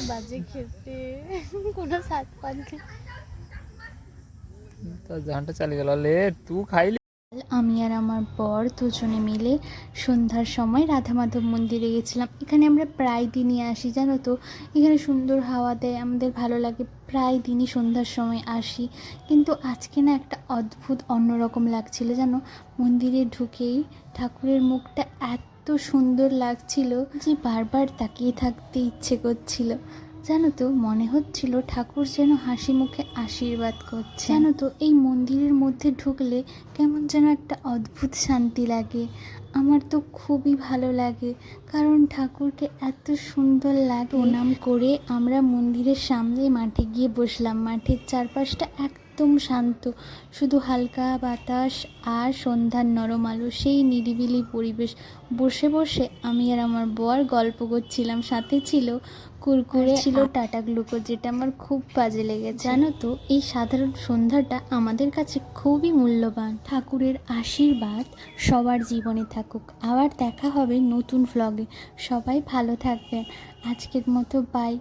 বাজে খেতে কোনো স্বাদ পাননি। তো জানটা চালিয়ে গেল লে তুই খাইলি। আমি আর আমার বর দুজনে মিলে সন্ধ্যার সময় রাধা মাধব মন্দিরে গেছিলাম। এখানে আমরা প্রায় দিনই আসি, জানো তো। এখানে সুন্দর হাওয়া দেয়, আমাদের ভালো লাগে, প্রায় দিনই সন্ধ্যার সময় আসি। কিন্তু আজকে না একটা অদ্ভুত অন্যরকম লাগছিল, জানো। মন্দিরে ঢুকেই ঠাকুরের মুখটা এত সুন্দর লাগছিল যে বারবার তাকিয়ে থাকতে ইচ্ছে করছিল। জানো তো, মনে হচ্ছিল ঠাকুর যেন হাসি মুখে আশীর্বাদ করছে। জানো তো, এই মন্দিরের মধ্যে ঢুকলে কেমন যেন একটা অদ্ভুত শান্তি লাগে। আমার তো খুবই ভালো লাগে, কারণ ঠাকুরকে এত সুন্দর লাগে। প্রণাম করে আমরা মন্দিরের সামনে মাঠে গিয়ে বসলাম। মাঠের চারপাশটা একদম শান্ত, শুধু হালকা বাতাস আর সন্ধ্যার নরম আলো, সেই নিরিবিলি পরিবেশ। বসে বসে আমি আর আমার বর গল্প করছিলাম, সাথে ছিল কুরকুরে, ছিল টাটা গ্লুকোজ, যেটা আমার খুব বাজে লেগেছে। জানো তো, এই সাধারণ সন্ধ্যাটা আমাদের কাছে খুবই মূল্যবান। ঠাকুরের আশীর্বাদ সবার জীবনে থাকুক। আবার দেখা হবে নতুন ভ্লগে। সবাই ভালো থাকবেন। আজকের মতো বাই।